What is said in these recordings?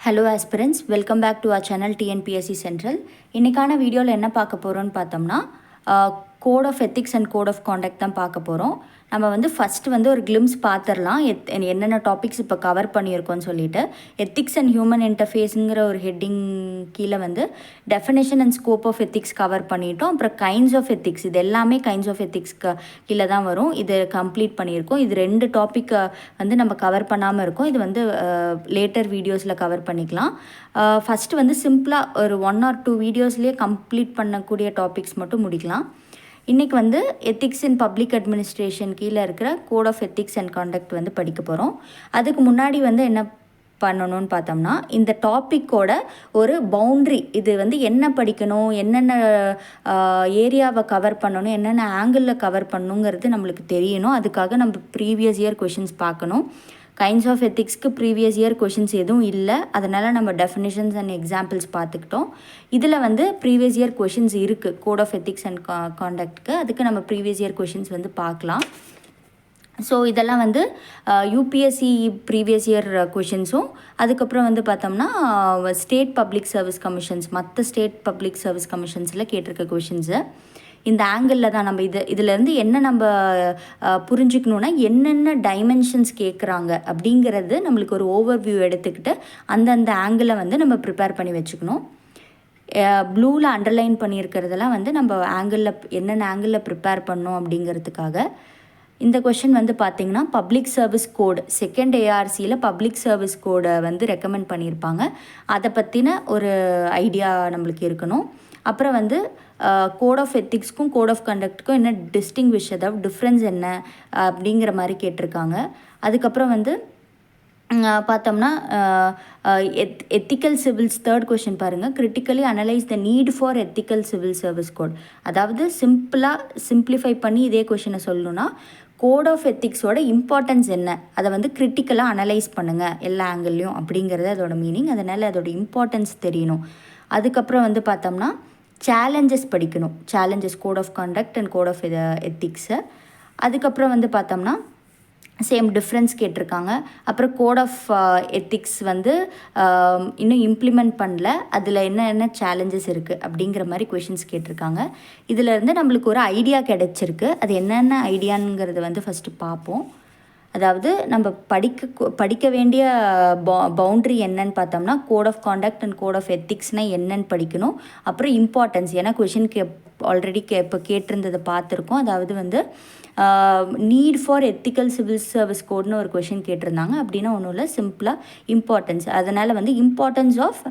Hello aspirants, welcome back to our channel TNPSC central. இன்றைக்கான வீடியோவில் என்ன பார்க்க போகிறோன்னு பார்த்தோம்னா code of ethics and code of conduct தான் பார்க்க போகிறோம். நம்ம ஃபஸ்ட்டு ஒரு கிளிம்ஸ் பார்த்துடலாம் என்னென்ன டாபிக்ஸ் இப்போ கவர் பண்ணியிருக்கோன்னு சொல்லிட்டு. எத்திக்ஸ் அண்ட் ஹியூமன் இன்டர்ஃபேஸுங்கிற ஒரு ஹெட்டிங் கீழே definition and scope of ethics cover பண்ணிட்டோம். அப்புறம் கைண்ட்ஸ் ஆஃப் எத்திக்ஸ், இது எல்லாமே கைண்ட்ஸ் ஆஃப் எத்திக்ஸ்க்கு கீழே தான் வரும். இது கம்ப்ளீட் பண்ணியிருக்கோம். இது 2 டாப்பிக்கை நம்ம கவர் பண்ணாமல் இருக்கோம். இது லேட்டர் வீடியோஸில் கவர் பண்ணிக்கலாம். ஃபஸ்ட்டு சிம்பிளாக ஒரு 1 or 2 வீடியோஸ்லேயே கம்ப்ளீட் பண்ணக்கூடிய டாபிக்ஸ் மட்டும் முடிக்கலாம். இன்றைக்கி எத்திக்ஸ் இன் பப்ளிக் அட்மினிஸ்ட்ரேஷன் கீழே இருக்கிற code of ethics and conduct படிக்க போகிறோம். அதுக்கு முன்னாடி என்ன பண்ணணும்னு பார்த்தோம்னா, இந்த டாப்பிக்கோட ஒரு பவுண்ட்ரி, இது என்ன படிக்கணும், என்னென்ன ஏரியாவை கவர் பண்ணணும், என்னென்ன ஆங்கிளில் கவர் பண்ணணுங்கிறது நம்மளுக்கு தெரியணும். அதுக்காக நம்ம ப்ரீவியஸ் இயர் கொஷின்ஸ் பார்க்கணும். கைண்ட்ஸ் ஆஃப் எத்திக்ஸ்க்கு ப்ரீவியஸ் இயர் கொஷின்ஸ் எதுவும் இல்லை. அதனால் நம்ம டெஃபினிஷன்ஸ் அண்ட் எக்ஸாம்பிள்ஸ் பார்த்துக்கிட்டோம். இதில் ப்ரீவியஸ் இயர் கொஷின்ஸ் இருக்குது கோட் ஆஃப் எத்திக்ஸ் அண்ட் காண்டக்ட்க்கு. அதுக்கு நம்ம ப்ரீவியஸ் இயர் கொஷின்ஸ் பார்க்கலாம். ஸோ இதெல்லாம் யூபிஎஸ்சி ப்ரீவியஸ் இயர் கொஷின்ஸும், அதுக்கப்புறம் பார்த்தோம்னா ஸ்டேட் பப்ளிக் சர்வீஸ் கமிஷன்ஸ், மற்ற ஸ்டேட் பப்ளிக் சர்வீஸ் கமிஷன்ஸில் கேட்டிருக்க கொஷின்ஸு இந்த ஆங்கிளில் தான் நம்ம இதிலேருந்து என்ன நம்ம புரிஞ்சுக்கணுன்னா, என்னென்ன டைமென்ஷன்ஸ் கேட்குறாங்க அப்படிங்கிறது நம்மளுக்கு ஒரு ஓவர்வியூ எடுத்துக்கிட்டு அந்தந்த ஆங்கிளை நம்ம ப்ரிப்பேர் பண்ணி வச்சுக்கணும். ப்ளூவில் அண்டர்லைன் பண்ணியிருக்கிறதெல்லாம் நம்ம ஆங்கிளில் என்னென்ன ஆங்கிளில் ப்ரிப்பேர் பண்ணோம் அப்படிங்கிறதுக்காக. இந்த கொஷின் பார்த்திங்கன்னா பப்ளிக் சர்வீஸ் கோடு, செகண்ட் ஏஆர்சியில் பப்ளிக் சர்வீஸ் கோடை ரெக்கமெண்ட் பண்ணியிருப்பாங்க. அதை பற்றின ஒரு ஐடியா நம்மளுக்கு இருக்கணும். அப்புறம் கோட் ஆஃப் எத்திக்ஸ்க்கும் கோட் ஆஃப் கண்டக்ட்டுக்கும் என்ன டிஸ்டிங்விஷ், அதாவது டிஃப்ரென்ஸ் என்ன அப்படிங்கிற மாதிரி கேட்டிருக்காங்க. அதுக்கப்புறம் பார்த்தோம்னா எத்திக்கல் சிவில்ஸ் தேர்ட் கொஷின் பாருங்கள். Critically analyse the need for ethical civil service code. அதாவது சிம்பிளிஃபை பண்ணி இதே கொஷினை சொல்லணுன்னா, கோட் ஆஃப் எத்திக்ஸோட இம்பார்ட்டன்ஸ் என்ன, அதை கிரிட்டிக்கலாக அனலைஸ் பண்ணுங்கள் எல்லா ஆங்கிள்லையும் அப்படிங்கிறது அதோட மீனிங். அதனால் அதோட இம்பார்ட்டன்ஸ் தெரியணும். அதுக்கப்புறம் பார்த்தோம்னா சேலஞ்சஸ் படிக்கணும். Challenges code of conduct and code of ethics. அதுக்கப்புறம் பார்த்தோம்னா சேம் டிஃப்ரென்ஸ் கேட்டிருக்காங்க. அப்புறம் கோட் ஆஃப் எத்திக்ஸ் இன்னும் இம்ப்ளிமெண்ட் பண்ணல, அதில் என்ன சேலஞ்சஸ் இருக்குது அப்படிங்கிற மாதிரி கொஷின்ஸ் கேட்டிருக்காங்க. இதிலேருந்து நம்மளுக்கு ஒரு ஐடியா கிடச்சிருக்கு. அது என்னென்ன ஐடியாங்கிறது ஃபஸ்ட்டு பார்ப்போம். அதாவது நம்ம படிக்க வேண்டிய பவுண்ட்ரி என்னன்னு பார்த்தோம்னா, code of conduct and code of எத்திக்ஸ்னால் என்னன்னு படிக்கணும். அப்புறம் இம்பார்ட்டன்ஸ், ஏன்னா கொஷின் ஆல்ரெடி இப்போ கேட்டிருந்ததை பார்த்துருக்கோம். அதாவது need for ethical civil service கோட்னு ஒரு கொஷின் கேட்டிருந்தாங்க. அப்படின்னா ஒன்றும் இல்லை, சிம்பிளாக இம்பார்ட்டன்ஸ். அதனால் importance of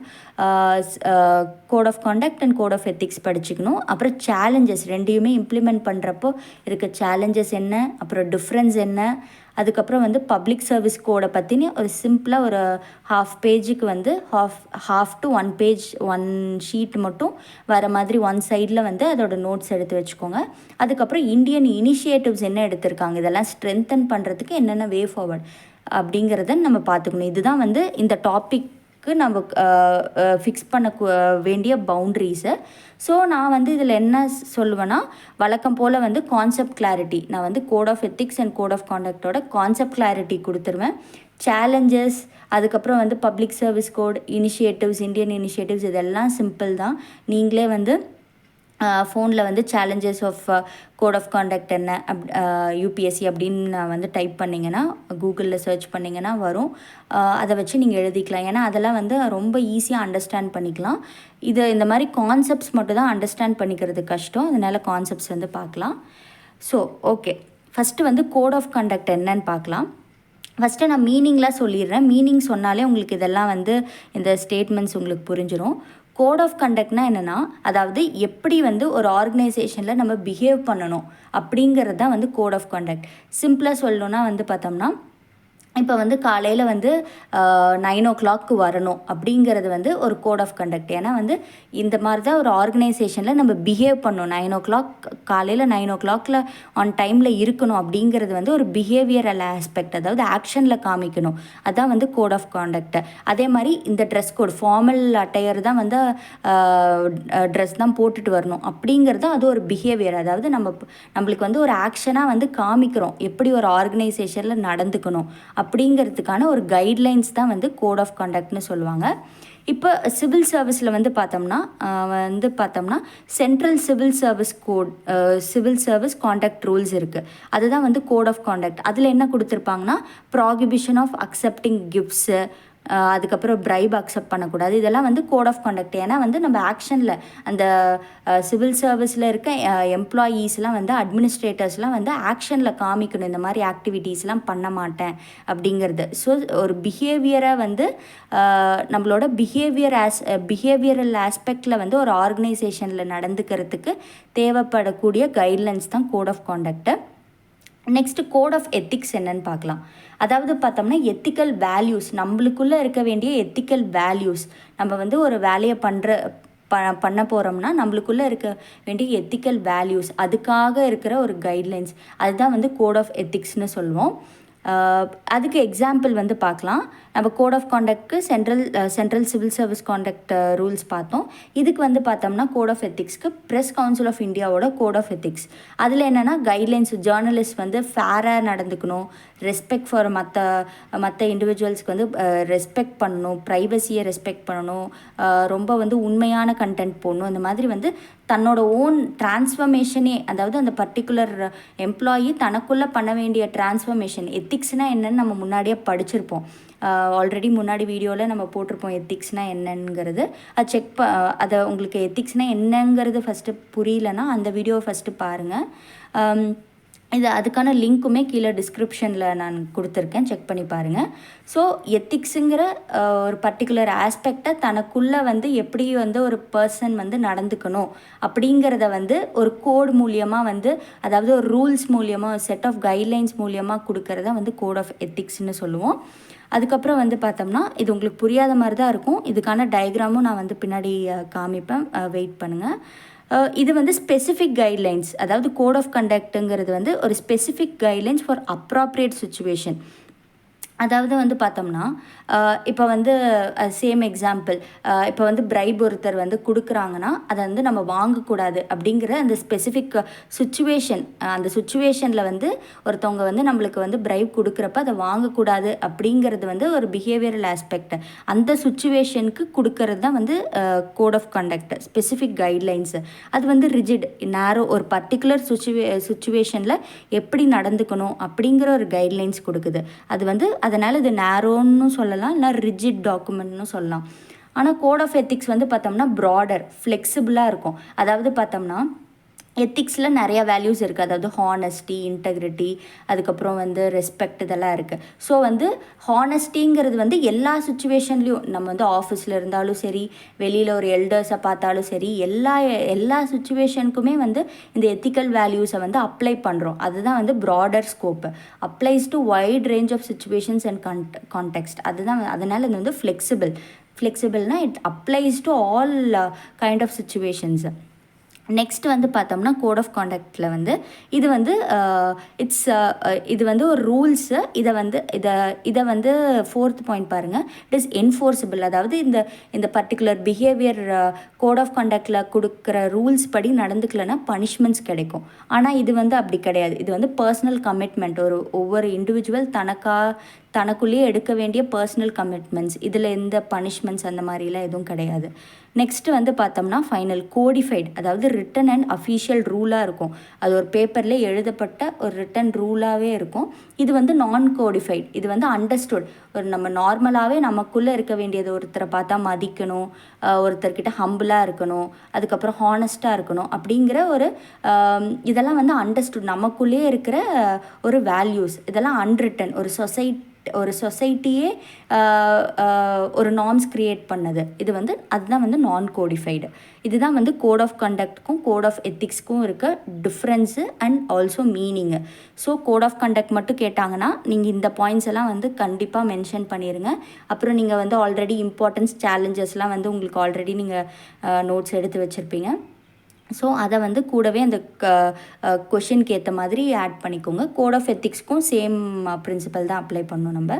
code of conduct and code of ethics படிச்சுக்கணும். அப்புறம் சேலஞ்சஸ், ரெண்டையுமே இம்ப்ளிமெண்ட் பண்ணுறப்போ இருக்க சேலஞ்சஸ் என்ன, அப்புறம் டிஃப்ரென்ஸ் என்ன. அதுக்கப்புறம் பப்ளிக் சர்வீஸ் கோடை பற்றின ஒரு சிம்பிளாக ஒரு ஹாஃப் பேஜுக்கு ஹாஃப் டு 1 பேஜ் 1 ஷீட் மட்டும் வர மாதிரி 1 சைடில் அதோட நோட்ஸ் எடுத்து வச்சுக்கோங்க. அதுக்கப்புறம் இந்தியன் இனிஷியேட்டிவ்ஸ் என்ன எடுத்திருக்காங்க, இதெல்லாம் ஸ்ட்ரென்தன் பண்ணுறதுக்கு என்னென்ன வே ஃபார்வர்ட் அப்படிங்கிறத நம்ம பார்த்துக்கணும். இதுதான் இந்த டாபிக் நம்ம ஃபிக்ஸ் பண்ண வேண்டிய பவுண்ட்ரிஸு. ஸோ நான் இதில் என்ன சொல்லுவேன்னா, வழக்கம் போல் கான்செப்ட் கிளாரிட்டி, நான் code of ethics and code of காண்டக்டோட கான்செப்ட் கிளாரிட்டி கொடுத்துருவேன். சேலஞ்சஸ், அதுக்கப்புறம் public service code, initiatives, Indian initiatives, இதெல்லாம் சிம்பிள் தான். நீங்களே ஃபோனில் challenges of code of conduct என்ன யூபிஎஸ்சி அப்படின்னு நான் டைப் பண்ணிங்கன்னா, கூகுளில் சர்ச் பண்ணிங்கன்னா வரும். அதை வச்சு நீங்கள் எழுதிக்கலாம். ஏன்னா அதெல்லாம் ரொம்ப ஈஸியாக அண்டர்ஸ்டாண்ட் பண்ணிக்கலாம். இந்த மாதிரி கான்செப்ட்ஸ் மட்டும் தான் அண்டர்ஸ்டாண்ட் பண்ணிக்கிறது கஷ்டம். அதனால் கான்செப்ட்ஸ் பார்க்கலாம். So okay, first code of conduct என்னன்னு பார்க்கலாம். ஃபஸ்ட்டு நான் மீனிங்லாம் சொல்லிடுறேன். மீனிங் சொன்னாலே உங்களுக்கு இதெல்லாம் இந்த ஸ்டேட்மெண்ட்ஸ் உங்களுக்கு புரிஞ்சிடும். கோட் ஆஃப் கண்டக்ட்னால் என்னென்னா, அதாவது எப்படி ஒரு ஆர்கனைசேஷனில் நம்ம பிஹேவ் பண்ணணும் அப்படிங்கிறது தான் கோட் ஆஃப் கண்டக்ட். சிம்பிளாக சொல்லணுன்னா பார்த்தோம்னா, இப்போ காலையில் 9 o'clock வரணும் அப்படிங்கிறது ஒரு கோட் ஆஃப் கண்டக்ட். ஏன்னா இந்த மாதிரி தான் ஒரு ஆர்கனைசேஷனில் நம்ம பிஹேவ் பண்ணணும். 9 o'clock காலையில் 9 o'clock ஆன் டைமில் இருக்கணும் அப்படிங்கிறது ஒரு பிஹேவியரல் ஆஸ்பெக்ட், அதாவது ஆக்ஷனில் காமிக்கணும். அதுதான் கோட் ஆஃப் காண்டக்ட். அதே மாதிரி இந்த ட்ரெஸ் கோட், ஃபார்மல் அட்டையர் தான் ட்ரெஸ் தான் போட்டுட்டு வரணும் அப்படிங்கிறது அது ஒரு பிஹேவியர். அதாவது நம்மளுக்கு ஒரு ஆக்ஷனாக காமிக்கிறோம் எப்படி ஒரு ஆர்கனைசேஷனில் நடந்துக்கணும் அப்படிங்கிறதுக்கான ஒரு கைட்லைன்ஸ் தான் வந்து கோட் ஆஃப் கான்டக்ட்னு சொல்லுவாங்க. இப்போ சிவில் சர்வீஸில் வந்து பார்த்தோம்னா central civil service code, civil service conduct rules இருக்குது. அதுதான் வந்து கோட் ஆஃப் கான்டக்ட். அதில் என்ன கொடுத்துருப்பாங்கன்னா, ப்ராகிபிஷன் ஆஃப் அக்செப்டிங் கிஃப்ட்ஸு, அதுக்கப்புறம் ப்ரைப் அக்செப்ட் பண்ணக்கூடாது. இதெல்லாம் வந்து கோட் ஆஃப் கான்டக்ட். ஏன்னா வந்து நம்ம ஆக்ஷனில் அந்த சிவில் சர்வீஸில் இருக்க எம்ப்ளாயீஸ்லாம் வந்து அட்மினிஸ்ட்ரேட்டர்ஸ்லாம் வந்து ஆக்ஷனில் காமிக்கணும், இந்த மாதிரி ஆக்டிவிட்டீஸ்லாம் பண்ண மாட்டேன் அப்படிங்கிறது. ஸோ ஒரு பிஹேவியரை வந்து நம்மளோட பிஹேவியரல் ஆஸ்பெக்டில் வந்து ஒரு ஆர்கனைசேஷனில் நடந்துக்கிறதுக்கு தேவைப்படக்கூடிய கைட்லைன்ஸ் தான் code of conduct. Next code of ethics என்னன்னு பார்க்கலாம். அதாவது பார்த்தோம்னா எத்திக்கல் வேல்யூஸ், நம்மளுக்குள்ளே இருக்க வேண்டிய எத்திக்கல் வேல்யூஸ். நம்ம வந்து ஒரு வேலையை பண்ண போகிறோம்னா நம்மளுக்குள்ளே இருக்க வேண்டிய எத்திக்கல் வேல்யூஸ், அதுக்காக இருக்கிற ஒரு கைட்லைன்ஸ், அதுதான் வந்து கோட் ஆஃப் எத்திக்ஸ்னு சொல்லுவோம். அதுக்கு எக்ஸாம்பிள் வந்து பார்க்கலாம். நம்ம கோட் ஆஃப் கான்டக்ட்க்கு central civil service conduct rules பார்த்தோம். இதுக்கு வந்து பார்த்தோம்னா கோட் ஆஃப் எத்திக்ஸ்க்கு ப்ரெஸ் கவுன்சில் ஆஃப் இந்தியாவோட கோட் ஆஃப் எத்திக்ஸ். அதில் என்னென்னா கைட்லைன்ஸ், ஜேர்னலிஸ்ட் வந்து ஃபேராக நடந்துக்கணும், ரெஸ்பெக்ட் ஃபார் மற்ற இண்டிவிஜுவல்ஸ்க்கு வந்து ரெஸ்பெக்ட் பண்ணணும், ப்ரைவசியை ரெஸ்பெக்ட் பண்ணணும், ரொம்ப வந்து உண்மையான கண்டென்ட் போடணும். இந்த மாதிரி வந்து தன்னோட ஓன் டிரான்ஸ்ஃபர்மேஷனே, அதாவது அந்த பர்டிகுலர் எம்ப்ளாயி தனக்குள்ளே பண்ண வேண்டிய டிரான்ஸ்ஃபர்மேஷன். எத்திக்ஸ்னால் என்னென்னு நம்ம முன்னாடியே படிச்சிருப்போம். ஆல்ரெடி முன்னாடி வீடியோவில் நம்ம போட்டிருப்போம் எத்திக்ஸ்னால் என்னங்கிறது. அது அதை உங்களுக்கு எத்திக்ஸ்னால் என்னங்கிறது ஃபஸ்ட்டு புரியலன்னா அந்த வீடியோவை ஃபஸ்ட்டு பாருங்கள். அதுக்கான லிங்க்குமே கீழே டிஸ்கிரிப்ஷனில் நான் கொடுத்துருக்கேன், செக் பண்ணி பாருங்கள். ஸோ எத்திக்ஸுங்கிற ஒரு பர்டிகுலர் ஆஸ்பெக்டை தனக்குள்ளே வந்து எப்படி வந்து ஒரு பர்சன் வந்து நடந்துக்கணும் அப்படிங்கிறத வந்து ஒரு கோட் மூலியமாக வந்து, அதாவது ஒரு ரூல்ஸ் மூலியமாக, செட் ஆஃப் கைட்லைன்ஸ் மூலியமாக கொடுக்கறத வந்து கோட் ஆஃப் எத்திக்ஸ்னு சொல்லுவோம். அதுக்கப்புறம் வந்து பார்த்தோம்னா, இது உங்களுக்கு புரியாத மாதிரி தான் இருக்கும். இதுக்கான டயக்ராமும் நான் வந்து பின்னாடி காமிப்பேன், வெயிட் பண்ணுங்கள். இது வந்து ஸ்பெசிஃபிக் கைட்லைன்ஸ், அதாவது கோட் ஆஃப் கண்டக்ட்டுங்கிறது வந்து ஒரு specific guidelines for appropriate situation. அதாவது வந்து பார்த்தோம்னா, இப்போ வந்து சேம் எக்ஸாம்பிள், இப்போ வந்து ப்ரைப் ஒருத்தர் வந்து கொடுக்குறாங்கன்னா அதை வந்து நம்ம வாங்கக்கூடாது அப்படிங்கிற அந்த ஸ்பெசிஃபிக் சுச்சுவேஷன், அந்த சுச்சுவேஷனில் வந்து ஒருத்தவங்க வந்து நம்மளுக்கு வந்து ப்ரைப் கொடுக்குறப்ப அதை வாங்கக்கூடாது அப்படிங்கிறது வந்து ஒரு பிஹேவியரல் ஆஸ்பெக்ட். அந்த சுச்சுவேஷனுக்கு கொடுக்கறது தான் வந்து code of conduct, specific guidelines. அது வந்து ரிஜிட், நேரோ, ஒரு பர்டிகுலர் சுச்சுவேஷனில் எப்படி நடந்துக்கணும் அப்படிங்கிற ஒரு கைட்லைன்ஸ் கொடுக்குது. அது வந்து அதனால் இது நேரோன்னு சொல்லலாம், இல்லை ரிஜிட் டாக்குமெண்ட்னு சொல்லலாம். ஆனால் கோட் ஆஃப் எத்திக்ஸ் வந்து பார்த்தோம்னா ப்ராடர், ஃப்ளெக்சிபிளாக இருக்கும். அதாவது பார்த்தோம்னா எத்திக்ஸில் நிறையா வேல்யூஸ் இருக்குது. அதாவது ஹானஸ்டி, இன்டெகிரிட்டி, அதுக்கப்புறம் வந்து ரெஸ்பெக்ட், இதெல்லாம் இருக்குது. ஸோ வந்து ஹானஸ்டிங்கிறது வந்து எல்லா சுச்சுவேஷன்லேயும், நம்ம வந்து ஆஃபீஸில் இருந்தாலும் சரி, வெளியில் ஒரு எல்டர்ஸை பார்த்தாலும் சரி, எல்லா சுச்சுவேஷனுக்குமே வந்து இந்த எத்திக்கல் வேல்யூஸை வந்து அப்ளை பண்ணுறோம். அதுதான் வந்து broader scope, applies to wide range of situations and context. அதுதான், அதனால் இது வந்து ஃப்ளெக்சிபிள்னால் it applies to all kind of situations. Next வந்து பார்த்தோம்னா கோட் ஆஃப் கான்டக்டில் வந்து இது வந்து இது வந்து ஒரு ரூல்ஸு. இதை வந்து ஃபோர்த் பாயிண்ட் பாருங்கள், இட் இஸ் என்ஃபோர்ஸபிள். அதாவது இந்த பர்டிகுலர் பிஹேவியர் கோட் ஆஃப் கான்டக்டில் கொடுக்குற ரூல்ஸ் படி நடந்துக்கலைன்னா பனிஷ்மெண்ட்ஸ் கிடைக்கும். ஆனால் இது வந்து அப்படி கிடையாது. இது வந்து பர்சனல் கமிட்மெண்ட், ஒவ்வொரு இண்டிவிஜுவல் தனக்குள்ளேயே எடுக்க வேண்டிய பர்சனல் கமிட்மெண்ட்ஸ். இதில் எந்த பனிஷ்மெண்ட்ஸ் அந்த மாதிரிலாம் எதுவும் கிடையாது. நெக்ஸ்ட்டு வந்து பார்த்தோம்னா ஃபைனல் கோடிஃபைட், அதாவது ரிட்டன் அண்ட் அஃபீஷியல் ரூலாக இருக்கும். அது ஒரு பேப்பரில் எழுதப்பட்ட ஒரு ரிட்டன் ரூலாகவே இருக்கும். இது வந்து நான் கோடிஃபைட், இது வந்து அண்டர்ஸ்டுட். நம்ம நார்மலாகவே நமக்குள்ளே இருக்க வேண்டியது, ஒருத்தரை பார்த்தா மதிக்கணும், ஒருத்தர்கிட்ட ஹம்பிளாக இருக்கணும், அதுக்கப்புறம் ஹானஸ்ட்டாக இருக்கணும் அப்படிங்கிற ஒரு இதெல்லாம் வந்து அண்டர்ஸ்டுட், நமக்குள்ளேயே இருக்கிற ஒரு வேல்யூஸ். இதெல்லாம் அன்ரிட்டன், ஒரு சொசைட்டியே ஒரு நார்ம்ஸ் க்ரியேட் பண்ணது. இது வந்து அதுதான் வந்து நான் கோடிஃபைடு. இதுதான் வந்து கோட் ஆஃப் கண்டக்ட்க்கும் கோட் ஆஃப் எத்திக்ஸ்க்கும் இருக்க difference and also meaning. So code of conduct மட்டும் கேட்டாங்கன்னா நீங்கள் இந்த பாயிண்ட்ஸ் எல்லாம் வந்து கண்டிப்பாக மென்ஷன் பண்ணிடுங்க. அப்புறம் நீங்கள் வந்து ஆல்ரெடி இம்பார்ட்டன்ஸ், சேலஞ்சஸ்லாம் வந்து உங்களுக்கு ஆல்ரெடி நீங்கள் நோட்ஸ் எடுத்து வச்சுருப்பீங்க. ஸோ அதை வந்து கூடவே அந்த கொஷினுக்கு ஏற்ற மாதிரி ஆட் பண்ணிக்கோங்க. கோட் ஆஃப் எத்திக்ஸ்க்கும் சேம் பிரின்சிபல் தான் அப்ளை பண்ணணும் நம்ம.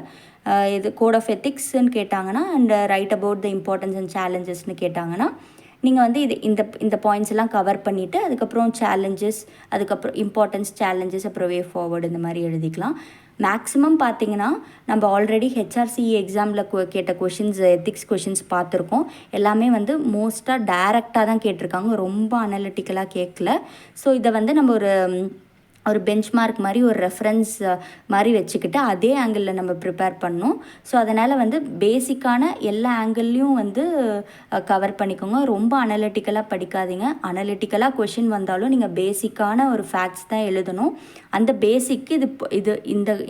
இது கோட் ஆஃப் எத்திக்ஸ்ன்னு கேட்டாங்கன்னா and write about the importance and சேலஞ்சஸ்ன்னு கேட்டாங்கன்னா நீங்கள் வந்து இந்த பாயிண்ட்ஸ் எல்லாம் கவர் பண்ணிவிட்டு அதுக்கப்புறம் சேலஞ்சஸ், அதுக்கப்புறம் இம்பார்ட்டன்ஸ், சேலஞ்சஸ், அப்புறம் வே ஃபார்வர்டு இந்த மாதிரி எழுதிக்கலாம். மேக்ஸிமம் பார்த்திங்கன்னா நம்ம ஆல்ரெடி ஹெச்ஆர்சிஇ எக்ஸாமில் கேட்ட கொஷின்ஸ் எத்திக்ஸ் கொஷின்ஸ் பார்த்துருக்கோம். எல்லாமே வந்து மோஸ்ட்டாக டைரெக்டாக தான் கேட்டிருக்காங்க, ரொம்ப அனலிட்டிக்கலாக கேட்கல. ஸோ இதை வந்து நம்ம ஒரு பெஞ்ச்மார்க் மாதிரி ஒரு ரெஃபரன்ஸ் மாதிரி வச்சுக்கிட்டு அதே ஆங்கிளில் நம்ம ப்ரிப்பேர் பண்ணோம். ஸோ அதனால் வந்து பேசிக்கான எல்லா ஆங்கிள்லேயும் வந்து கவர் பண்ணிக்கோங்க. ரொம்ப அனலிட்டிக்கலாக படிக்காதீங்க. அனலிட்டிக்கலாக கொஷின் வந்தாலும் நீங்கள் பேசிக்கான ஒரு ஃபேக்ட்ஸ் தான் எழுதணும். அந்த பேசிக்கு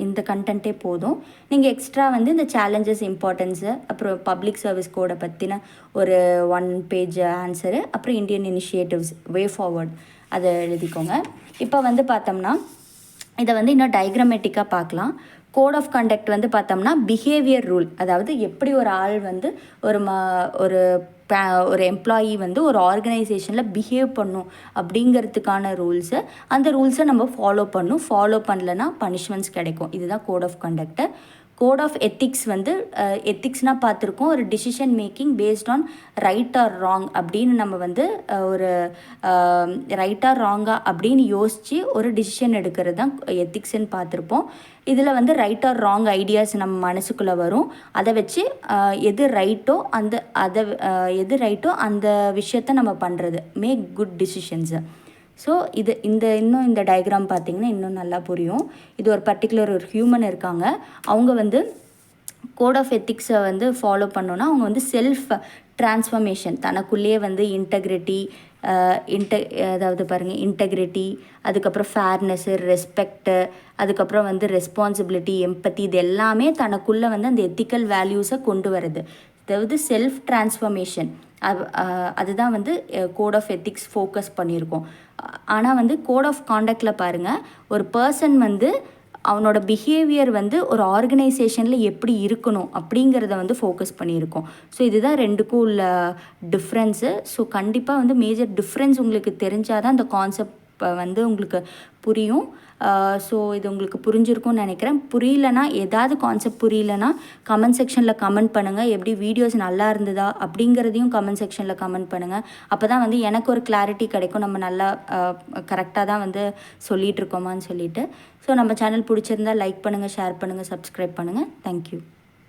இந்த கண்டென்ட்டே போதும். நீங்கள் எக்ஸ்ட்ரா வந்து இந்த சேலஞ்சஸ், இம்பார்ட்டன்ஸு, அப்புறம் பப்ளிக் சர்வீஸ் கோடை பற்றின ஒரு 1 பேஜ் ஆன்சரு, அப்புறம் இந்தியன் இனிஷியேட்டிவ்ஸ், வே ஃபார்வர்ட் அதை எழுதிக்கோங்க. இப்போ வந்து பார்த்தோம்னா இதை வந்து இன்னும் டயக்ராமேட்டிக்காக பார்க்கலாம். கோட் ஆஃப் கண்டக்ட் வந்து பார்த்தோம்னா பிஹேவியர் ரூல், அதாவது எப்படி ஒரு ஆள் வந்து ஒரு எம்ப்ளாயி வந்து ஒரு ஆர்கனைசேஷனில் பிஹேவ் பண்ணும் அப்படிங்கிறதுக்கான ரூல்ஸு. அந்த ரூல்ஸை நம்ம ஃபாலோ பண்ணலன்னா பனிஷ்மெண்ட்ஸ் கிடைக்கும். இதுதான் code of conduct. Code of ethics வந்து எத்திக்ஸ்னால் பார்த்துருக்கோம், ஒரு decision making based on right or wrong அப்படின்னு நம்ம வந்து ஒரு ரைட் ஆர் ராங்கா அப்படின்னு யோசித்து ஒரு டிசிஷன் எடுக்கிறது தான் எத்திக்ஸ்ன்னு பார்த்துருப்போம். இதில் வந்து ரைட் ஆர் ராங் ஐடியாஸ் நம்ம மனசுக்குள்ளே வரும். அதை வச்சு எது ரைட்டோ அந்த விஷயத்த நம்ம பண்ணுறது, மேக் குட் டிசிஷன்ஸு. ஸோ இந்த டயக்ராம் பார்த்திங்கன்னா இன்னும் நல்லா புரியும். இது ஒரு பர்டிகுலர் ஒரு ஹியூமன் இருக்காங்க. அவங்க வந்து கோட் ஆஃப் எத்திக்ஸை வந்து ஃபாலோ பண்ணோன்னா அவங்க வந்து செல்ஃப் ட்ரான்ஸ்ஃபர்மேஷன், தனக்குள்ளேயே வந்து இன்டெகிரிட்டி, அதுக்கப்புறம் ஃபேர்னஸ்ஸு, ரெஸ்பெக்ட்டு, அதுக்கப்புறம் வந்து ரெஸ்பான்சிபிலிட்டி, எம்பத்தி, இது எல்லாமே தனக்குள்ளே வந்து அந்த எத்திக்கல் வேல்யூஸை கொண்டு வருது. அதாவது செல்ஃப் ட்ரான்ஸ்ஃபர்மேஷன், அதுதான் வந்து கோட் ஆஃப் எத்திக்ஸ் ஃபோக்கஸ் பண்ணியிருக்கோம். ஆனால் வந்து கோட் ஆஃப் காண்டக்டில் பாருங்கள், ஒரு பர்சன் வந்து அவனோட பிஹேவியர் வந்து ஒரு ஆர்கனைசேஷனில் எப்படி இருக்கணும் அப்படிங்கிறத வந்து ஃபோக்கஸ் பண்ணியிருக்கோம். ஸோ இதுதான் ரெண்டுக்கும் உள்ள டிஃப்ரென்ஸு. ஸோ கண்டிப்பாக வந்து மேஜர் டிஃப்ரென்ஸ் உங்களுக்கு தெரிஞ்சால் தான் அந்த கான்செப்ட் வந்து உங்களுக்கு புரியும். ஸோ இது உங்களுக்கு புரிஞ்சிருக்கும்னு நினைக்கிறேன். புரியலனா, ஏதாவது கான்செப்ட் புரியலனா கமெண்ட் செக்ஷனில் கமெண்ட் பண்ணுங்கள். எப்படி வீடியோஸ் நல்லா இருந்ததா அப்படிங்கிறதையும் கமெண்ட் செக்ஷனில் கமெண்ட் பண்ணுங்கள். அப்போ தான் வந்து எனக்கு ஒரு கிளாரிட்டி கிடைக்கும், நம்ம நல்லா கரெக்டாக தான் வந்து சொல்லிகிட்ருக்கோமான்னு சொல்லிட்டு. ஸோ நம்ம சேனல் பிடிச்சிருந்தால் லைக் பண்ணுங்கள், ஷேர் பண்ணுங்கள், சப்ஸ்கிரைப் பண்ணுங்கள். தேங்க்யூ.